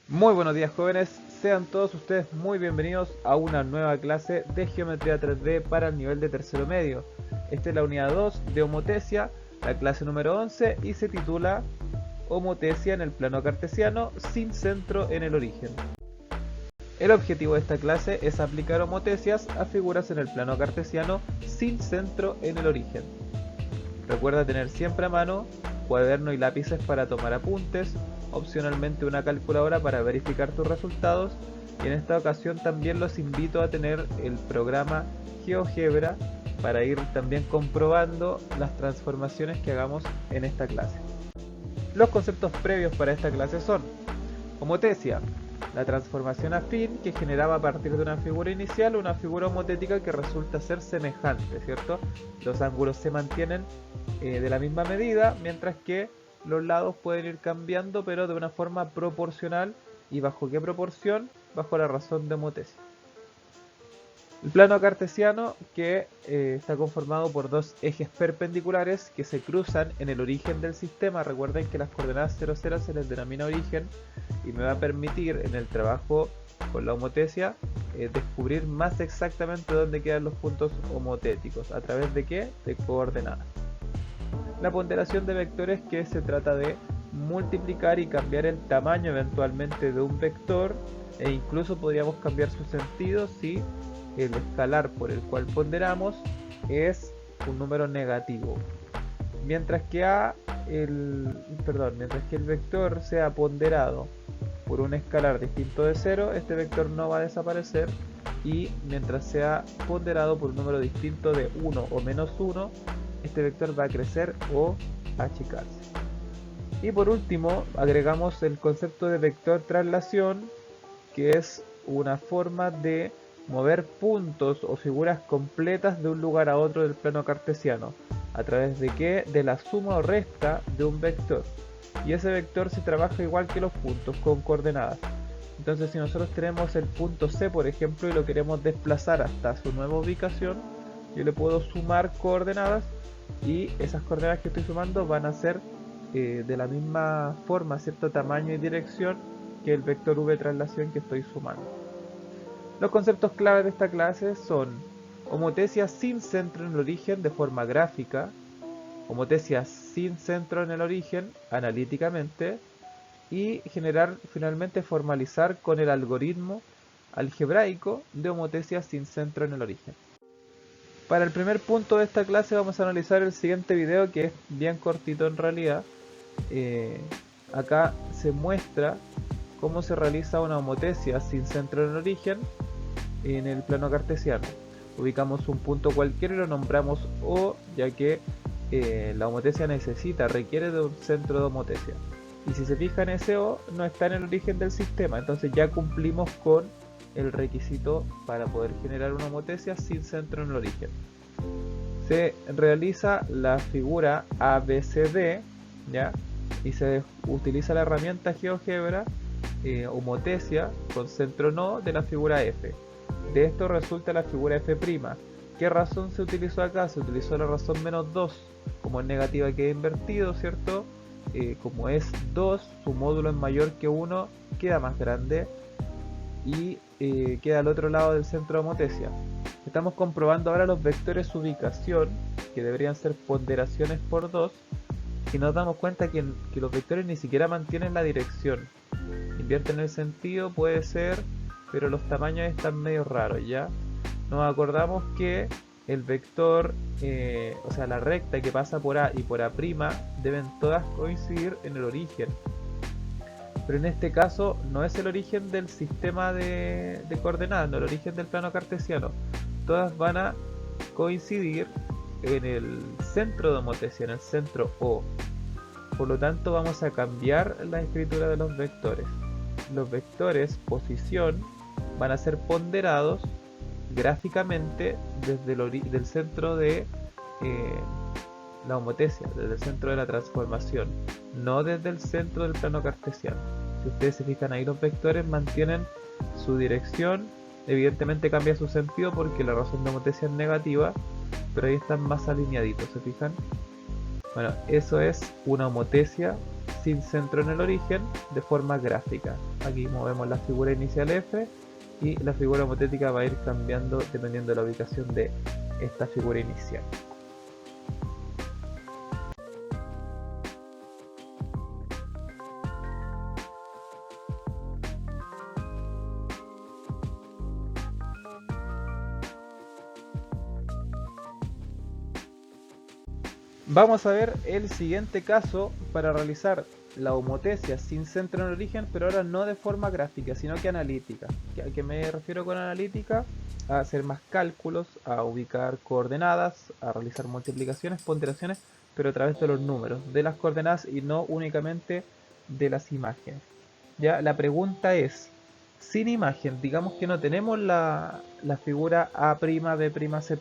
Muy buenos días jóvenes, sean todos ustedes muy bienvenidos a una nueva clase de Geometría 3D para el nivel de tercero medio. Esta es la unidad 2 de Homotesia, la clase número 11 y se titula Homotesia en el plano cartesiano sin centro en el origen. El objetivo de esta clase es aplicar homotesias a figuras en el plano cartesiano sin centro en el origen. Recuerda tener siempre a mano cuaderno y lápices para tomar apuntes, opcionalmente una calculadora para verificar tus resultados, y en esta ocasión también los invito a tener el programa GeoGebra para ir también comprobando las transformaciones que hagamos en esta clase. Los conceptos previos para esta clase son: homotesia, la transformación afín que generaba a partir de una figura inicial una figura homotética que resulta ser semejante, ¿cierto? Los ángulos se mantienen de la misma medida, mientras que los lados pueden ir cambiando, pero de una forma proporcional. ¿Y bajo qué proporción? Bajo la razón de homotesia. El plano cartesiano que está conformado por dos ejes perpendiculares que se cruzan en el origen del sistema. Recuerden que las coordenadas 0, 0 se les denomina origen, y me va a permitir en el trabajo con la homotesia descubrir más exactamente dónde quedan los puntos homotéticos. ¿A través de qué? De coordenadas. La ponderación de vectores, que se trata de multiplicar y cambiar el tamaño eventualmente de un vector, e incluso podríamos cambiar su sentido si el escalar por el cual ponderamos es un número negativo. Mientras que el vector sea ponderado por un escalar distinto de 0, este vector no va a desaparecer, y mientras sea ponderado por un número distinto de 1 o menos 1, este vector va a crecer o achicarse. Y por último agregamos el concepto de vector traslación, que es una forma de mover puntos o figuras completas de un lugar a otro del plano cartesiano. ¿A través de qué? De la suma o resta de un vector. Y ese vector se trabaja igual que los puntos, con coordenadas. Entonces, si nosotros tenemos el punto C, por ejemplo, y lo queremos desplazar hasta su nueva ubicación, yo le puedo sumar coordenadas, y esas coordenadas que estoy sumando van a ser de la misma forma, cierto tamaño y dirección, que el vector v traslación que estoy sumando. Los conceptos clave de esta clase son homotesia sin centro en el origen de forma gráfica, homotesia sin centro en el origen analíticamente, y finalmente formalizar con el algoritmo algebraico de homotesia sin centro en el origen. Para el primer punto de esta clase vamos a analizar el siguiente video, que es bien cortito en realidad. Acá se muestra cómo se realiza una homotesia sin centro en el origen en el plano cartesiano. Ubicamos un punto cualquiera y lo nombramos O, ya que la homotesia requiere de un centro de homotesia. Y si se fijan, ese O no está en el origen del sistema, entonces ya cumplimos con el requisito para poder generar una homotesia sin centro en el origen. Se realiza la figura ABCD, ¿ya? Y se utiliza la herramienta GeoGebra, homotesia con centro no, de la figura F. De esto resulta la figura F'. ¿Qué razón se utilizó acá? Se utilizó la razón menos 2. Como es negativa queda invertido, ¿cierto? Como es 2, su módulo es mayor que 1, queda más grande, y queda al otro lado del centro de homotesia. Estamos comprobando ahora los vectores ubicación, que deberían ser ponderaciones por 2, y nos damos cuenta que los vectores ni siquiera mantienen la dirección. Invierten el sentido, puede ser, pero los tamaños están medio raros, ¿ya? Nos acordamos que el vector, o sea la recta que pasa por A y por A', deben todas coincidir en el origen. Pero en este caso no es el origen del sistema de coordenadas, no el origen del plano cartesiano. Todas van a coincidir en el centro de homotesia, en el centro O. Por lo tanto vamos a cambiar la escritura de los vectores. Los vectores posición van a ser ponderados gráficamente desde el centro de la homotesia, desde el centro de la transformación, no desde el centro del plano cartesiano. Si ustedes se fijan ahí, los vectores mantienen su dirección, evidentemente cambia su sentido porque la razón de homotesia es negativa, pero ahí están más alineaditos, ¿se fijan? Bueno, eso es una homotesia sin centro en el origen de forma gráfica. Aquí movemos la figura inicial F y la figura homotética va a ir cambiando dependiendo de la ubicación de esta figura inicial. Vamos a ver el siguiente caso para realizar la homotesia sin centro en el origen, pero ahora no de forma gráfica, sino que analítica. ¿A qué me refiero con analítica? A hacer más cálculos, a ubicar coordenadas, a realizar multiplicaciones, ponderaciones, pero a través de los números, de las coordenadas y no únicamente de las imágenes. Ya, la pregunta es, sin imagen, digamos que no tenemos la figura A', B', C',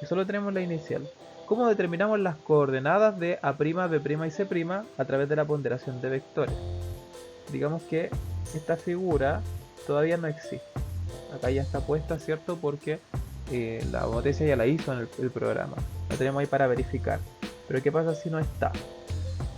y solo tenemos la inicial. ¿Cómo determinamos las coordenadas de A', B' y C' a través de la ponderación de vectores? Digamos que esta figura todavía no existe. Acá ya está puesta, ¿cierto? Porque la homotesia ya la hizo en el programa. La tenemos ahí para verificar. Pero ¿qué pasa si no está?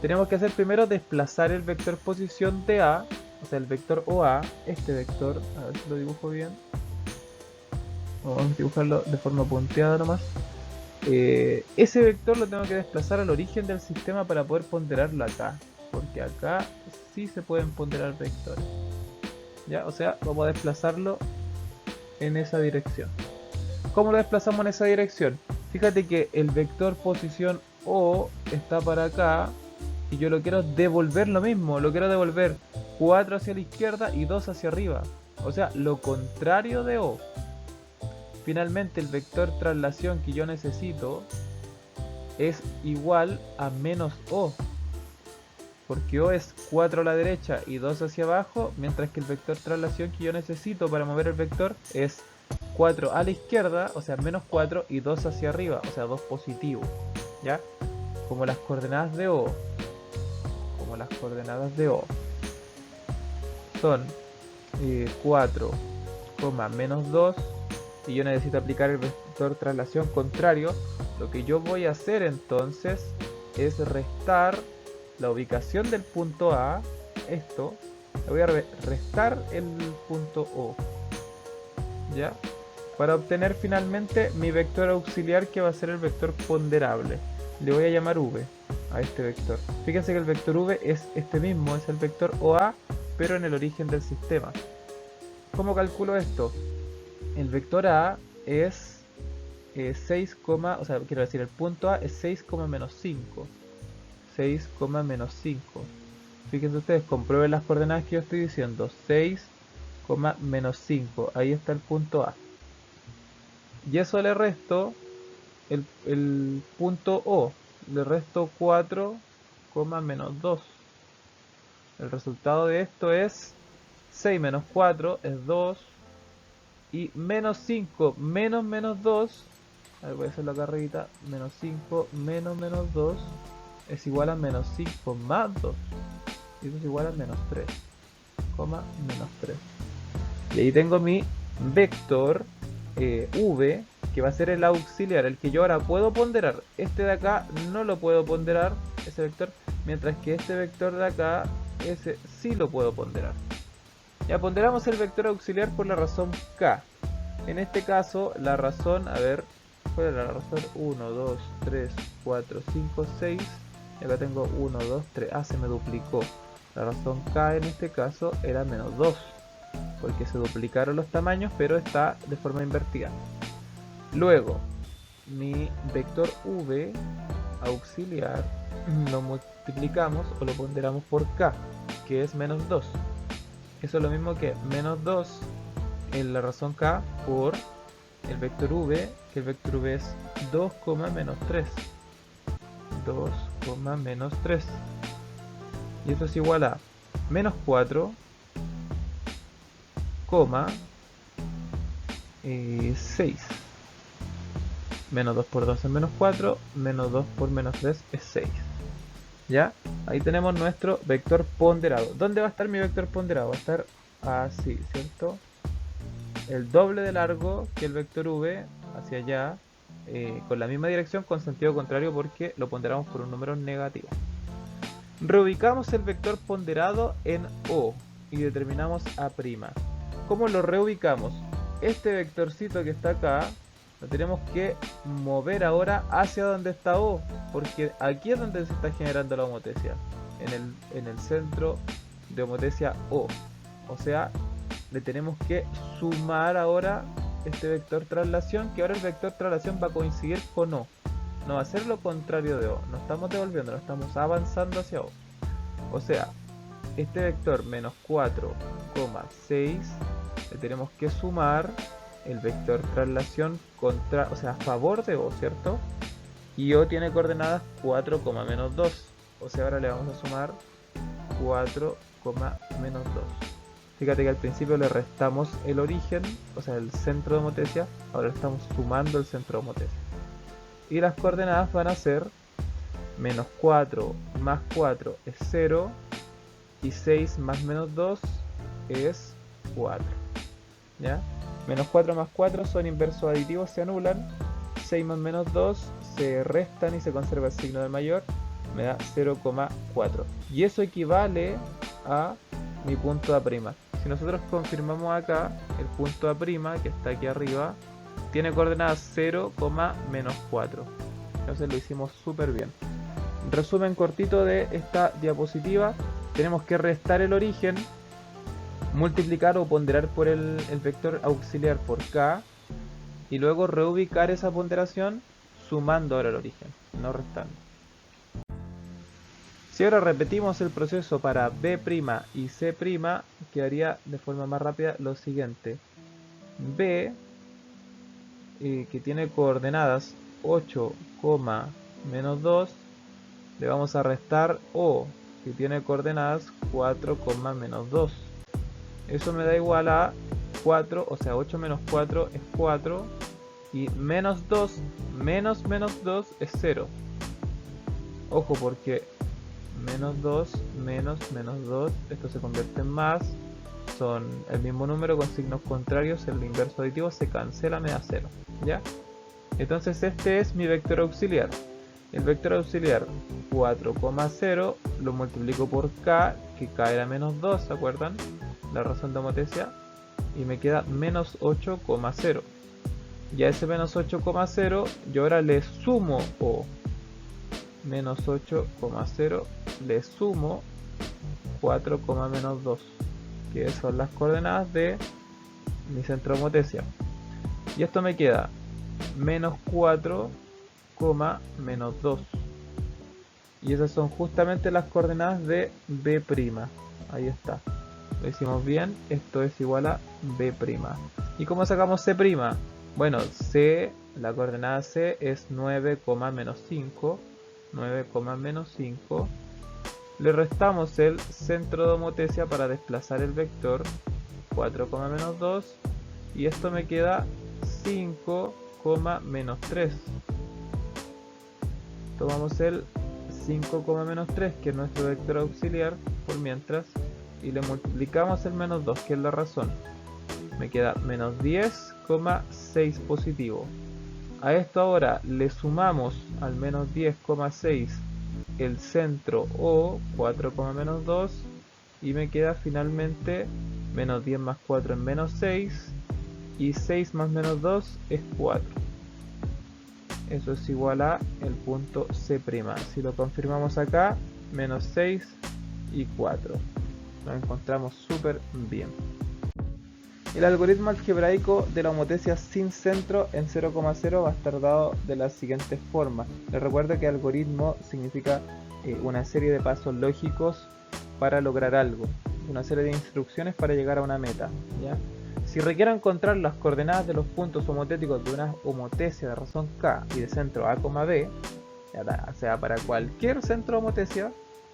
Tenemos que hacer primero desplazar el vector posición de A, o sea el vector OA, este vector, a ver si lo dibujo bien. Vamos a dibujarlo de forma punteada nomás. Ese vector lo tengo que desplazar al origen del sistema para poder ponderarlo acá, porque acá sí se pueden ponderar vectores, ¿ya? O sea, vamos a desplazarlo en esa dirección. ¿Cómo lo desplazamos en esa dirección? Fíjate que el vector posición O está para acá y yo lo quiero devolver lo mismo, lo quiero devolver 4 hacia la izquierda y 2 hacia arriba, o sea, lo contrario de O. Finalmente el vector traslación que yo necesito es igual a menos O, porque O es 4 a la derecha y 2 hacia abajo, mientras que el vector traslación que yo necesito para mover el vector es 4 a la izquierda, o sea menos 4 y 2 hacia arriba, o sea 2 positivo, ¿ya? Como las coordenadas de O, son 4, menos 2, y yo necesito aplicar el vector traslación contrario, lo que yo voy a hacer entonces es restar la ubicación del punto A, esto, le voy a restar el punto O, ¿ya? Para obtener finalmente mi vector auxiliar, que va a ser el vector ponderable. Le voy a llamar V a este vector. Fíjense que el vector V es este mismo, es el vector OA, pero en el origen del sistema. ¿Cómo calculo esto? El vector A es 6, o sea, quiero decir, el punto A es 6, menos 5. 6, menos 5. Fíjense ustedes, comprueben las coordenadas que yo estoy diciendo. 6, menos 5. Ahí está el punto A. Y eso le resto el punto O. Le resto 4, menos 2. El resultado de esto es 6 menos 4 es 2. Y menos 5 menos menos 2, a ver, voy a hacerlo acá arribita, menos 5 menos menos 2 es igual a menos 5 más 2, y eso es igual a menos 3, menos 3. Y ahí tengo mi vector V, que va a ser el auxiliar, el que yo ahora puedo ponderar. Este de acá no lo puedo ponderar, ese vector, mientras que este vector de acá, ese sí lo puedo ponderar. Ya ponderamos el vector auxiliar por la razón K. En este caso, la razón, a ver, ¿cuál era la razón? 1, 2, 3, 4, 5, 6. Y acá tengo 1, 2, 3. Ah, se me duplicó. La razón K en este caso era menos 2, porque se duplicaron los tamaños, pero está de forma invertida. Luego, mi vector V auxiliar lo multiplicamos o lo ponderamos por K, que es menos 2. Eso es lo mismo que menos 2 en la razón K por el vector V, que el vector V es 2, menos 3. 2, menos 3. Y eso es igual a menos 4, 6. Menos 2 por 2 es menos 4, menos 2 por menos 3 es 6. ¿Ya? Ahí tenemos nuestro vector ponderado. ¿Dónde va a estar mi vector ponderado? Va a estar así, ¿cierto? El doble de largo que el vector V, hacia allá, con la misma dirección con sentido contrario porque lo ponderamos por un número negativo. Reubicamos el vector ponderado en O y determinamos A'. ¿Cómo lo reubicamos? Este vectorcito que está acá lo tenemos que mover ahora hacia donde está O, porque aquí es donde se está generando la homotesia, en el centro de homotesia O. O sea, le tenemos que sumar ahora este vector traslación, que ahora el vector traslación va a coincidir con O. No va a ser lo contrario de O, no estamos devolviendo, no estamos avanzando hacia O. O sea, este vector menos 4,6 le tenemos que sumar el vector traslación contra, o sea, a favor de O, ¿cierto? Y O tiene coordenadas 4, menos 2. O sea, ahora le vamos a sumar 4, menos 2. Fíjate que al principio le restamos el origen, o sea, el centro de homotesia. Ahora estamos sumando el centro de homotesia. Y las coordenadas van a ser menos 4 más 4 es 0. Y 6 más menos 2 es 4. ¿Ya? Menos 4 más 4 son inversos aditivos, se anulan. 6 más menos 2 se restan y se conserva el signo del mayor. Me da 0,4. Y eso equivale a mi punto A'. Si nosotros confirmamos acá, el punto A', que está aquí arriba, tiene coordenadas 0, menos 4. Entonces lo hicimos súper bien. Resumen cortito de esta diapositiva. Tenemos que restar el origen, multiplicar o ponderar por el vector auxiliar por K, y luego reubicar esa ponderación sumando ahora el origen, no restando. Si ahora repetimos el proceso para B' y C', quedaría de forma más rápida lo siguiente. B, que tiene coordenadas 8, menos 2, le vamos a restar O, que tiene coordenadas 4, menos 2. Eso me da igual a 4, o sea 8 menos 4 es 4, y menos 2 menos menos 2 es 0. Ojo, porque menos 2 menos menos 2, esto se convierte en más, son el mismo número con signos contrarios, el inverso aditivo se cancela, me da 0, ¿ya? Entonces este es mi vector auxiliar. El vector auxiliar 4,0 lo multiplico por K, que K era menos 2, ¿se acuerdan? La razón de homotesia. Y me queda menos 8,0. Y a ese menos 8,0 yo ahora le sumo O. Menos 8,0 le sumo 4, menos 2. Que son las coordenadas de mi centro de homotesia. Y esto me queda menos 4, menos 2, y esas son justamente las coordenadas de B'. Ahí está, lo hicimos bien. Esto es igual a B'. ¿Y cómo sacamos C'? Bueno, C, la coordenada C es 9, menos 5. 9, menos 5. Le restamos el centro de homotesia para desplazar el vector 4, menos 2, y esto me queda 5, menos 3. Tomamos el 5, menos 3, que es nuestro vector auxiliar, por mientras, y le multiplicamos el menos 2, que es la razón. Me queda menos 10,6 positivo. A esto ahora le sumamos al menos 10,6 el centro O, 4, menos 2, y me queda finalmente menos 10 más 4 es menos 6, y 6 más menos 2 es 4. Eso es igual a el punto C'. Si lo confirmamos acá, menos 6 y 4. Lo encontramos súper bien. El algoritmo algebraico de la homotesia sin centro en 0,0 va a estar dado de la siguiente forma. Les recuerdo que algoritmo significa una serie de pasos lógicos para lograr algo, una serie de instrucciones para llegar a una meta, ¿ya? Si requiero encontrar las coordenadas de los puntos homotéticos de una homotesia de razón K y de centro A, B, o sea, para cualquier centro de homotesia,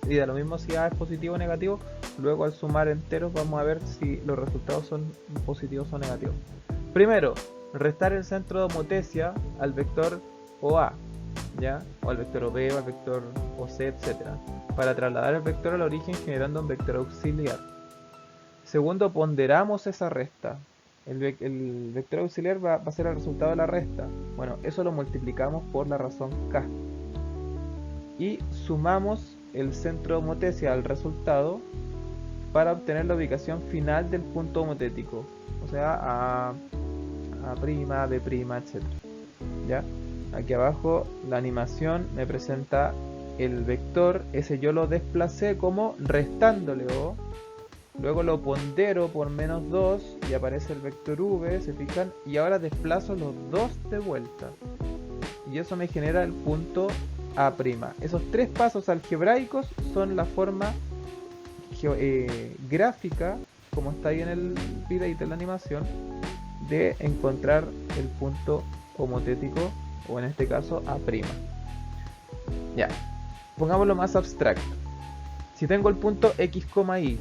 y da lo mismo si A es positivo o negativo, luego al sumar enteros vamos a ver si los resultados son positivos o negativos. Primero, restar el centro de homotesia al vector OA, ¿ya? O al vector OB, o al vector OC, etc. para trasladar el vector al origen generando un vector auxiliar. Segundo, ponderamos esa resta. El vector auxiliar va a ser el resultado de la resta. Bueno, eso lo multiplicamos por la razón k. Y sumamos el centro homotesia al resultado para obtener la ubicación final del punto homotético. O sea, A', B', etc. ¿Ya? Aquí abajo la animación me presenta el vector, ese yo lo desplacé como restándole O. Luego lo pondero por menos 2 y aparece el vector v, ¿se fijan? Y ahora desplazo los dos de vuelta. Y eso me genera el punto A'. Esos tres pasos algebraicos son la forma gráfica, como está ahí en el videito de la animación, de encontrar el punto homotético, o en este caso A'. Ya, pongámoslo más abstracto. Si tengo el punto x, y,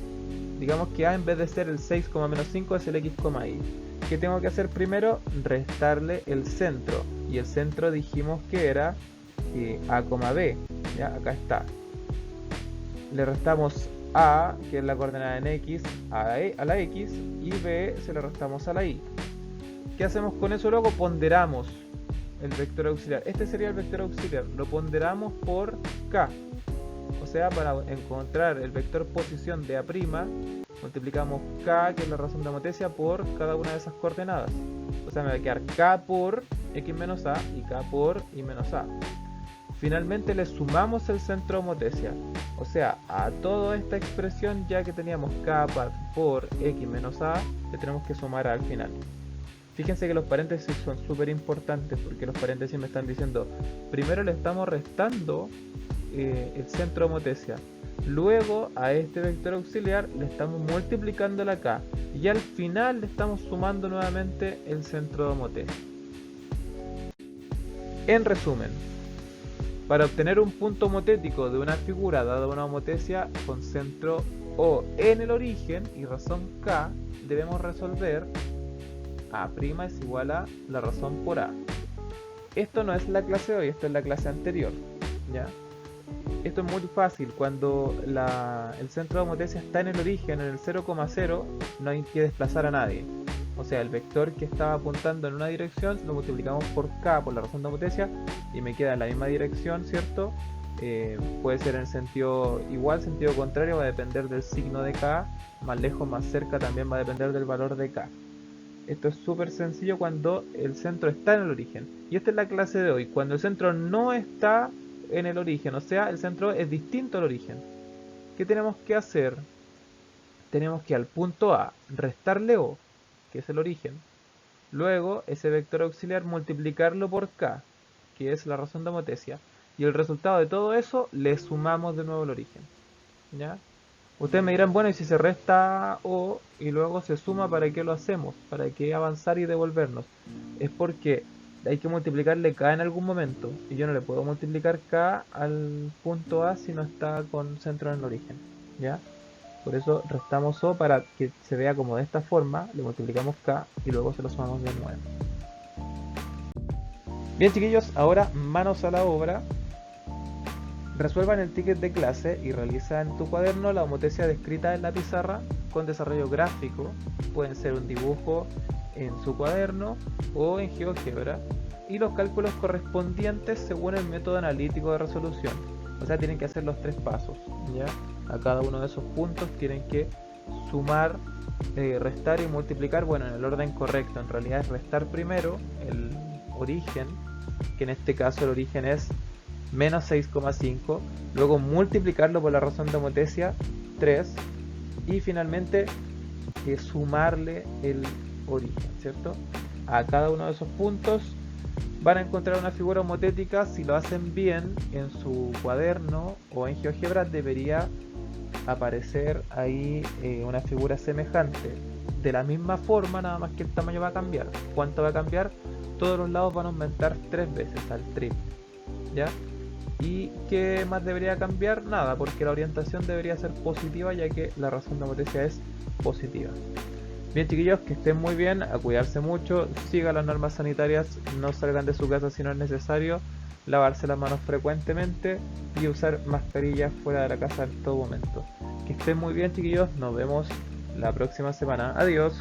digamos que A en vez de ser el 6, menos 5 es el x, y. ¿Qué tengo que hacer primero? Restarle el centro. Y el centro dijimos que era A, B. ¿Ya? Acá está. Le restamos A, que es la coordenada en X, a la X, y B se le restamos a la Y. ¿Qué hacemos con eso luego? Ponderamos el vector auxiliar. Este sería el vector auxiliar. Lo ponderamos por K. O sea, para encontrar el vector posición de A', multiplicamos K, que es la razón de homotesia, por cada una de esas coordenadas. O sea, me va a quedar K por X menos A y K por Y menos A. Finalmente le sumamos el centro de homotesia. O sea, a toda esta expresión, ya que teníamos K por X menos A, le tenemos que sumar al final. Fíjense que los paréntesis son súper importantes, porque los paréntesis me están diciendo, primero le estamos restando el centro de homotesia, luego a este vector auxiliar le estamos multiplicando la K, y al final le estamos sumando nuevamente el centro de homotesia. En resumen, para obtener un punto homotético de una figura dada una homotesia con centro O en el origen y razón K, debemos resolver A' es igual a la razón por A. Esto no es la clase de hoy, esto es la clase anterior, ¿ya? Esto es muy fácil. Cuando el centro de homotesia está en el origen, en el 0,0, no hay que desplazar a nadie. O sea, el vector que estaba apuntando en una dirección lo multiplicamos por K, por la razón de homotesia, y me queda en la misma dirección, ¿cierto? Puede ser en sentido igual, sentido contrario, va a depender del signo de K. Más lejos, más cerca, también va a depender del valor de K. Esto es súper sencillo cuando el centro está en el origen. Y esta es la clase de hoy, cuando el centro no está en el origen, o sea, el centro es distinto al origen. ¿Qué tenemos que hacer? Tenemos que al punto A restarle O, que es el origen. Luego, ese vector auxiliar multiplicarlo por K, que es la razón de homotesia. Y el resultado de todo eso, le sumamos de nuevo el origen. ¿Ya? Ustedes me dirán, bueno, y si se resta O y luego se suma, ¿para qué lo hacemos? ¿Para qué avanzar y devolvernos? Es porque hay que multiplicarle K en algún momento, y yo no le puedo multiplicar K al punto A si no está con centro en el origen, ¿ya? Por eso restamos O para que se vea como de esta forma, le multiplicamos K y luego se lo sumamos de nuevo. Bien, chiquillos, ahora manos a la obra. Resuelvan el ticket de clase y realiza en tu cuaderno la homotesia descrita en la pizarra con desarrollo gráfico. Pueden ser un dibujo en su cuaderno o en GeoGebra, y los cálculos correspondientes según el método analítico de resolución. O sea, tienen que hacer los tres pasos, ¿ya? A cada uno de esos puntos tienen que sumar, restar y multiplicar, bueno, en el orden correcto. En realidad es restar primero el origen, que en este caso el origen es menos 6,5, luego multiplicarlo por la razón de homotesia 3, y finalmente sumarle el origen, ¿cierto? A cada uno de esos puntos van a encontrar una figura homotética. Si lo hacen bien en su cuaderno o en GeoGebra, debería aparecer ahí una figura semejante, de la misma forma, nada más que el tamaño va a cambiar. ¿Cuánto va a cambiar? Todos los lados van a aumentar 3 veces, al triple, ¿ya? ¿Y qué más debería cambiar? Nada, porque la orientación debería ser positiva, ya que la razón de homotesia es positiva. Bien, chiquillos, que estén muy bien, a cuidarse mucho, sigan las normas sanitarias, no salgan de su casa si no es necesario, lavarse las manos frecuentemente y usar mascarillas fuera de la casa en todo momento. Que estén muy bien, chiquillos, nos vemos la próxima semana. Adiós.